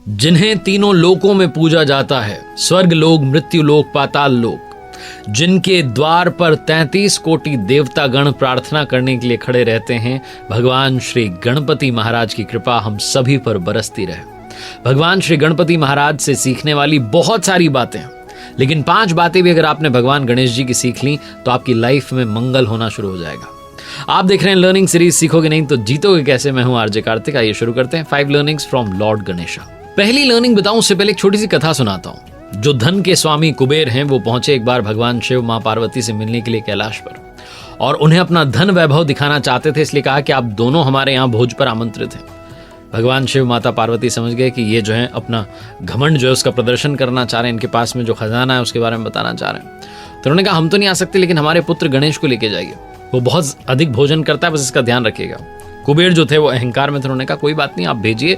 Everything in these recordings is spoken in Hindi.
जिन्हें तीनों लोकों में पूजा जाता है, स्वर्ग लोक, मृत्यु लोक, पाताल लोक, जिनके द्वार पर 33 कोटि देवतागण प्रार्थना करने के लिए खड़े रहते हैं, भगवान श्री गणपति महाराज की कृपा हम सभी पर बरसती रहे। भगवान श्री गणपति महाराज से सीखने वाली बहुत सारी बातें हैं, लेकिन 5 बातें भी अगर आपने भगवान गणेश जी की सीख ली तो आपकी लाइफ में मंगल होना शुरू हो जाएगा। आप देख रहे हैं लर्निंग सीरीज सीखोगे नहीं तो जीतोगे कैसे। मैं हूं आरजे कार्तिक। आइए शुरू करते हैं 5 लर्निंग्स फ्रॉम लॉर्ड गणेशा। पहली लर्निंग बताऊं उससे पहले एक छोटी सी कथा सुनाता हूं। जो धन के स्वामी कुबेर हैं वो पहुंचे एक बार भगवान शिव मां पार्वती से मिलने के लिए कैलाश पर, और उन्हें अपना धन वैभव दिखाना चाहते थे, इसलिए कहा कि आप दोनों हमारे यहाँ भोज पर आमंत्रित हैं। भगवान शिव माता पार्वती समझ गए कि ये जो है अपना घमंड जो है उसका प्रदर्शन करना चाह रहे हैं, इनके पास में जो खजाना है उसके बारे में बताना चाह रहे हैं। तो उन्होंने कहा हम तो नहीं आ सकते, लेकिन हमारे पुत्र गणेश को लेके जाइए, वो बहुत अधिक भोजन करता है, बस इसका ध्यान रखिएगा। कुबेर जो थे वो अहंकार में थे, उन्होंने कहा कोई बात नहीं, आप भेजिए,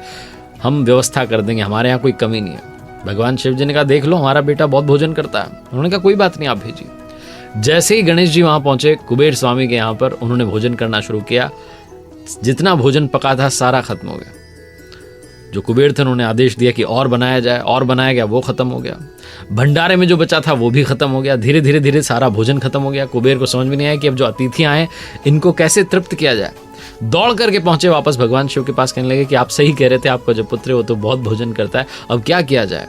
हम व्यवस्था कर देंगे, हमारे यहाँ कोई कमी नहीं है। भगवान शिव जी ने कहा देख लो हमारा बेटा बहुत भोजन करता है। उन्होंने कहा कोई बात नहीं, आप भेजिए। जैसे ही गणेश जी वहां पहुंचे कुबेर स्वामी के यहाँ पर, उन्होंने भोजन करना शुरू किया। जितना भोजन पका था सारा खत्म हो गया। जो कुबेर थे उन्होंने आदेश दिया कि और बनाया जाए, और बनाया गया, वो खत्म हो गया। भंडारे में जो बचा था वो भी खत्म हो गया। धीरे धीरे धीरे सारा भोजन खत्म हो गया। कुबेर को समझ में नहीं आया कि अब जो अतिथि आए इनको कैसे तृप्त किया जाए। दौड़ करके पहुंचे वापस भगवान शिव के पास, कहने लगे कि आप सही कह रहे थे, आपका जो पुत्र है वो तो बहुत भोजन करता है, अब क्या किया जाए।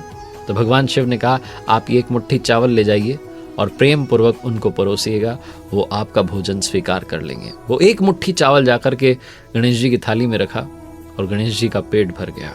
तो भगवान शिव ने कहा आप एक मुट्ठी चावल ले जाइए और प्रेम पूर्वक उनको परोसिएगा, वो आपका भोजन स्वीकार कर लेंगे। वो एक मुट्ठी चावल जाकर के गणेश जी की थाली में रखा और गणेश जी का पेट भर गया।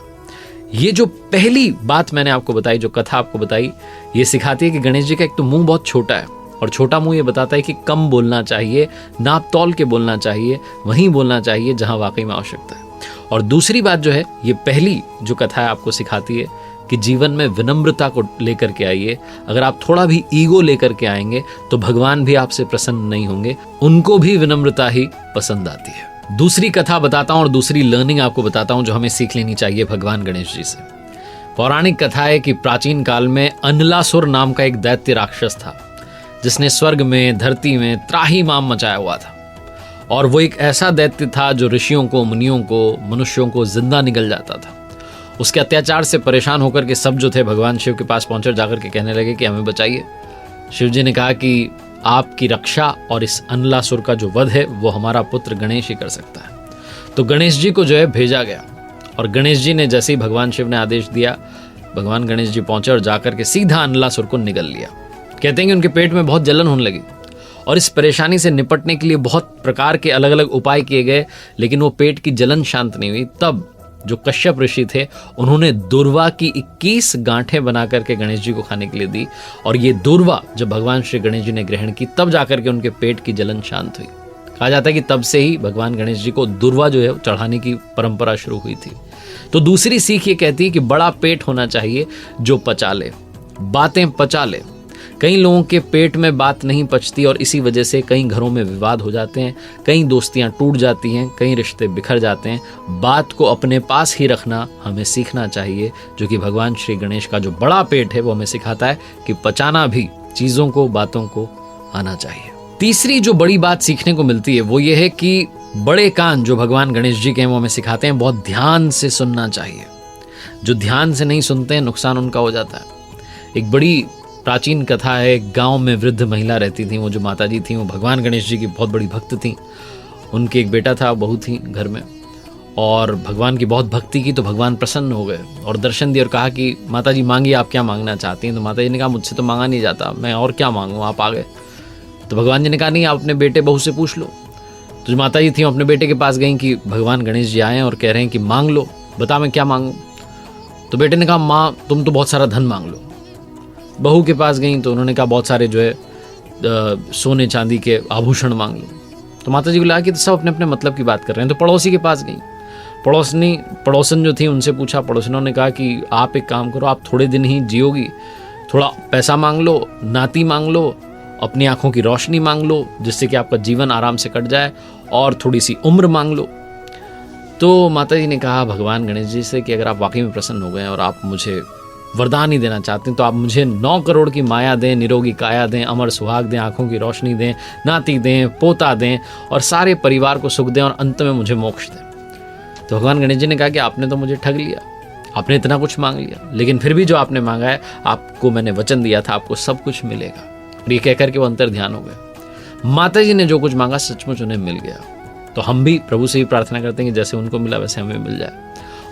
ये जो पहली बात मैंने आपको बताई, जो कथा आपको बताई, ये सिखाती है कि गणेश जी का एक तो मुंह बहुत छोटा है, और छोटा मुंह ये बताता है कि कम बोलना चाहिए, नाप तौल के बोलना चाहिए, वहीं बोलना चाहिए जहां वाकई में आवश्यकता है। और दूसरी बात जो है, ये पहली जो कथा है आपको सिखाती है कि जीवन में विनम्रता को लेकर के आइए। अगर आप थोड़ा भी ईगो लेकर के आएंगे तो भगवान भी आपसे प्रसन्न नहीं होंगे, उनको भी विनम्रता ही पसंद आती है। दूसरी कथा बताता हूं और दूसरी लर्निंग आपको बताता हूं जो हमें सीख लेनी चाहिए भगवान गणेश जी से। पौराणिक कथा है कि प्राचीन काल में अनलासुर नाम का एक दैत्य राक्षस था, जिसने स्वर्ग में, धरती में त्राहिमाम मचाया हुआ था। और वो एक ऐसा दैत्य था जो ऋषियों को, मुनियों को, मनुष्यों को जिंदा निगल जाता था। उसके अत्याचार से परेशान होकर के सब जो थे भगवान शिव के पास पहुंचे, जाकर के कहने लगे कि हमें बचाइए। शिव जी ने कहा कि आपकी रक्षा और इस अनलासुर का जो वध है वो हमारा पुत्र गणेश ही कर सकता है। तो गणेश जी को जो है भेजा गया, और गणेश जी ने जैसे ही भगवान शिव ने आदेश दिया, भगवान गणेश जी पहुंचे और जाकर के सीधा अनलासुर को निगल लिया। कहते हैं कि उनके पेट में बहुत जलन होने लगी, और इस परेशानी से निपटने के लिए बहुत प्रकार के अलग अलग उपाय किए गए, लेकिन वो पेट की जलन शांत नहीं हुई। तब जो कश्यप ऋषि थे उन्होंने दूर्वा की 21 गांठें बना करके गणेश जी को खाने के लिए दी, और ये दूर्वा जब भगवान श्री गणेश जी ने ग्रहण की तब जाकर के उनके पेट की जलन शांत हुई। कहा जाता है कि तब से ही भगवान गणेश जी को दूर्वा जो है चढ़ाने की परंपरा शुरू हुई थी। तो दूसरी सीख ये कहती है कि बड़ा पेट होना चाहिए जो पचा ले, बातें पचा ले। कई लोगों के पेट में बात नहीं पचती, और इसी वजह से कई घरों में विवाद हो जाते हैं, कई दोस्तियां टूट जाती हैं, कई रिश्ते बिखर जाते हैं। बात को अपने पास ही रखना हमें सीखना चाहिए, जो कि भगवान श्री गणेश का जो बड़ा पेट है वो हमें सिखाता है कि पचाना भी चीज़ों को, बातों को आना चाहिए। तीसरी जो बड़ी बात सीखने को मिलती है वो ये है कि बड़े कान जो भगवान गणेश जी के हैं वो हमें सिखाते हैं बहुत ध्यान से सुनना चाहिए। जो ध्यान से नहीं सुनते हैं नुकसान उनका हो जाता है। एक बड़ी प्राचीन कथा है, एक गांव में वृद्ध महिला रहती थी। वो जो माता जी थी वो भगवान गणेश जी की बहुत बड़ी भक्त थी। उनके एक बेटा था, बहू थी घर में, और भगवान की बहुत भक्ति की, तो भगवान प्रसन्न हो गए और दर्शन दिए और कहा कि माता जी मांगिए, आप क्या मांगना चाहती हैं। तो माता जी ने कहा मुझसे तो मांगा नहीं जाता, मैं और क्या मांगूँ, आप आ गए। तो भगवान जी ने कहा नहीं, आप अपने बेटे बहू से पूछ लो। तो जो माता जी थी अपने बेटे के पास गई कि भगवान गणेश जी आए और कह रहे हैं कि मांग लो, बता मैं क्या मांगूँ। तो बेटे ने कहा माँ तुम तो बहुत सारा धन मांग लो। बहू के पास गई तो उन्होंने कहा बहुत सारे जो है सोने चांदी के आभूषण मांग लो। तो माता जी को लगा कि तो सब अपने अपने मतलब की बात कर रहे हैं। तो पड़ोसी के पास गई, पड़ोसन जो थी उनसे पूछा। पड़ोसनों ने कहा कि आप एक काम करो, आप थोड़े दिन ही जियोगी, थोड़ा पैसा मांग लो, नाती मांग लो, अपनी आंखों की रोशनी मांग लो, जिससे कि आपका जीवन आराम से कट जाए, और थोड़ी सी उम्र मांग लो। तो माता जी ने कहा भगवान गणेश जी से कि अगर आप वाकई में प्रसन्न हो गए और आप मुझे वरदान ही देना चाहते हैं तो आप मुझे 9 करोड़ की माया दें, निरोगी काया दें, अमर सुहाग दें, आंखों की रोशनी दें, नाती दें, पोता दें, और सारे परिवार को सुख दें, और अंत में मुझे मोक्ष दें। तो भगवान गणेश जी ने कहा कि आपने तो मुझे ठग लिया, आपने इतना कुछ मांग लिया, लेकिन फिर भी जो आपने मांगा है, आपको मैंने वचन दिया था आपको सब कुछ मिलेगा। और ये कहकर के वो अंतर ध्यान हो गए। माता जी ने जो कुछ मांगा सचमुच उन्हें मिल गया। तो हम भी प्रभु से ही प्रार्थना करते हैं कि जैसे उनको मिला वैसे हमें मिल जाए।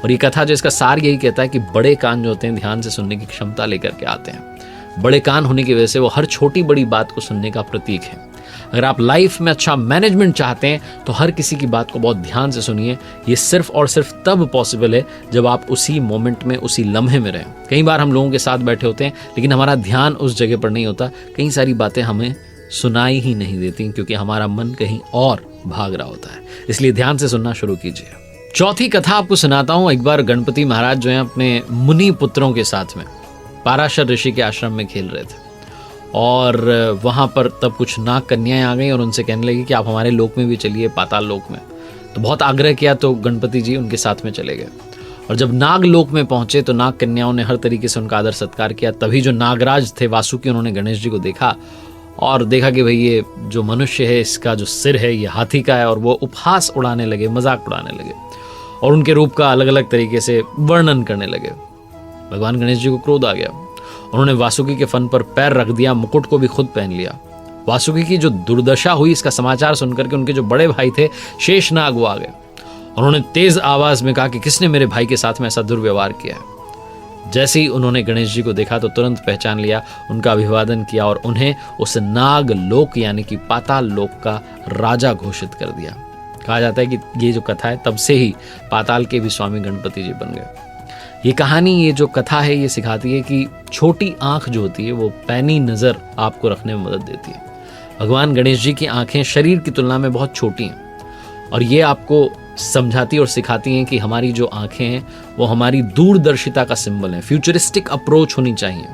और ये कथा जो इसका सार यही कहता है कि बड़े कान जो होते हैं ध्यान से सुनने की क्षमता लेकर के आते हैं। बड़े कान होने की वजह से वो हर छोटी बड़ी बात को सुनने का प्रतीक है। अगर आप लाइफ में अच्छा मैनेजमेंट चाहते हैं तो हर किसी की बात को बहुत ध्यान से सुनिए। ये सिर्फ और सिर्फ तब पॉसिबल है जब आप उसी मोमेंट में, उसी लम्हे में रहें। कई बार हम लोगों के साथ बैठे होते हैं लेकिन हमारा ध्यान उस जगह पर नहीं होता। कई सारी बातें हमें सुनाई ही नहीं देती क्योंकि हमारा मन कहीं और भाग रहा होता है। इसलिए ध्यान से सुनना शुरू कीजिए। चौथी कथा आपको सुनाता हूं। एक बार गणपति महाराज जो है अपने मुनि पुत्रों के साथ में पाराशर ऋषि के आश्रम में खेल रहे थे और वहां पर तब कुछ नाग कन्याएं आ गई और उनसे कहने लगी कि आप हमारे लोक में भी चलिए, पाताल लोक में। तो बहुत आग्रह किया तो गणपति जी उनके साथ में चले गए। और जब नाग लोक में पहुंचे तो नाग कन्याओं ने हर तरीके से उनका आदर सत्कार किया। तभी जो नागराज थे वासुकी, उन्होंने गणेश जी को देखा और देखा कि भाई ये जो मनुष्य है इसका जो सिर है ये हाथी का है। और वो उपहास उड़ाने लगे, मजाक उड़ाने लगे और उनके रूप का अलग अलग तरीके से वर्णन करने लगे। भगवान गणेश जी को क्रोध आ गया। उन्होंने वासुकी के फन पर पैर रख दिया, मुकुट को भी खुद पहन लिया। वासुकी की जो दुर्दशा हुई इसका समाचार सुनकर के उनके जो बड़े भाई थे शेषनाग वो आ गए। उन्होंने तेज आवाज में कहा कि किसने मेरे भाई के साथ में ऐसा दुर्व्यवहार किया है। जैसे ही उन्होंने गणेश जी को देखा तो तुरंत पहचान लिया, उनका अभिवादन किया और उन्हें उस नाग लोक यानी कि पाताल लोक का राजा घोषित कर दिया। कहा जाता है कि ये जो कथा है तब से ही पाताल के भी स्वामी गणपति जी बन गए। ये कहानी, ये जो कथा है ये सिखाती है कि छोटी आंख जो होती है वो पैनी नज़र आपको रखने में मदद देती है। भगवान गणेश जी की आंखें शरीर की तुलना में बहुत छोटी हैं और ये आपको समझाती और सिखाती हैं कि हमारी जो आंखें हैं वो हमारी दूरदर्शिता का सिंबल है। फ्यूचरिस्टिक अप्रोच होनी चाहिए।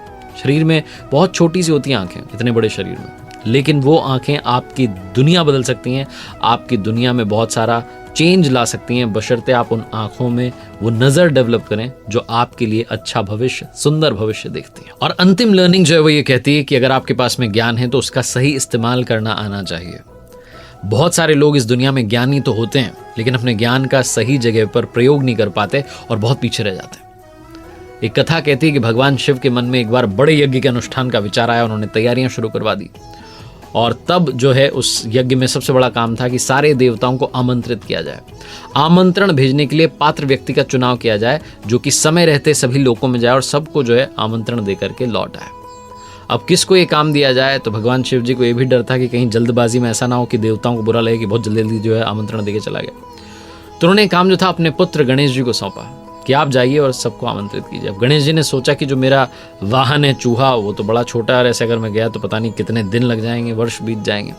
शरीर में बहुत छोटी सी होती हैं आंखें इतने बड़े शरीर में, लेकिन वो आंखें आपकी दुनिया बदल सकती हैं, आपकी दुनिया में बहुत सारा चेंज ला सकती हैं, बशर्ते आप उन आंखों में वो नजर डेवलप करें जो आपके लिए अच्छा भविष्य, सुंदर भविष्य देखती है। और अंतिम लर्निंग जो है वो ये कहती है कि अगर आपके पास में ज्ञान है तो उसका सही इस्तेमाल करना आना चाहिए। बहुत सारे लोग इस दुनिया में ज्ञानी तो होते हैं लेकिन अपने ज्ञान का सही जगह पर प्रयोग नहीं कर पाते और बहुत पीछे रह जाते हैं। एक कथा कहती है कि भगवान शिव के मन में एक बार बड़े यज्ञ के अनुष्ठान का विचार आया। उन्होंने तैयारियां शुरू करवा दी और तब जो है उस यज्ञ में सबसे बड़ा काम था कि सारे देवताओं को आमंत्रित किया जाए। आमंत्रण भेजने के लिए पात्र व्यक्ति का चुनाव किया जाए जो कि समय रहते सभी लोकों में जाए और सबको जो है आमंत्रण दे करके लौट आए। अब किसको ये काम दिया जाए? तो भगवान शिव जी को ये भी डर था कि कहीं जल्दबाजी में ऐसा ना हो कि देवताओं को बुरा लगे कि बहुत जल्दी जल्दी जो है आमंत्रण देके चला गया। तो उन्होंने काम जो था अपने पुत्र गणेश जी को सौंपा कि आप जाइए और सबको आमंत्रित कीजिए। अब गणेश जी ने सोचा कि जो मेरा वाहन है चूहा वो तो बड़ा छोटा है, ऐसे अगर मैं गया तो पता नहीं कितने दिन लग जाएंगे, वर्ष बीत जाएंगे।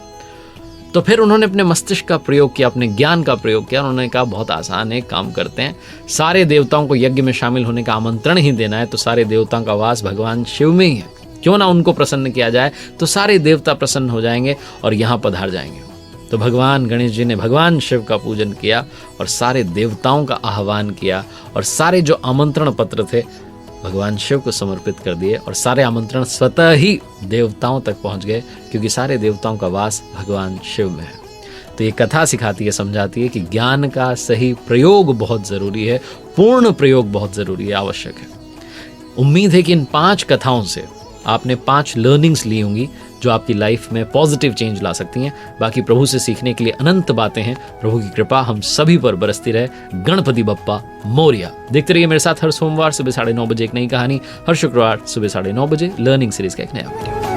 तो फिर उन्होंने अपने मस्तिष्क का प्रयोग किया, अपने ज्ञान का प्रयोग किया। उन्होंने कहा बहुत आसान है, काम करते हैं, सारे देवताओं को यज्ञ में शामिल होने का आमंत्रण ही देना है। तो सारे देवताओं का वास भगवान शिव में ही है, क्यों ना उनको प्रसन्न किया जाए। तो सारे देवता प्रसन्न हो जाएंगे और यहाँ पधार जाएंगे। तो भगवान गणेश जी ने भगवान शिव का पूजन किया और सारे देवताओं का आह्वान किया और सारे जो आमंत्रण पत्र थे भगवान शिव को समर्पित कर दिए और सारे आमंत्रण स्वतः ही देवताओं तक पहुंच गए क्योंकि सारे देवताओं का वास भगवान शिव में है। तो ये कथा सिखाती है, समझाती है कि ज्ञान का सही प्रयोग बहुत ज़रूरी है, पूर्ण प्रयोग बहुत ज़रूरी है, आवश्यक है। उम्मीद है कि इन 5 कथाओं से आपने 5 लर्निंग्स ली होंगी जो आपकी लाइफ में पॉजिटिव चेंज ला सकती हैं। बाकी प्रभु से सीखने के लिए अनंत बातें हैं। प्रभु की कृपा हम सभी पर बरसती रहे। गणपति बप्पा मोरिया। देखते रहिए मेरे साथ हर सोमवार सुबह 9:30 बजे एक नई कहानी, हर शुक्रवार सुबह 9:30 बजे लर्निंग सीरीज का एक नया वीडियो।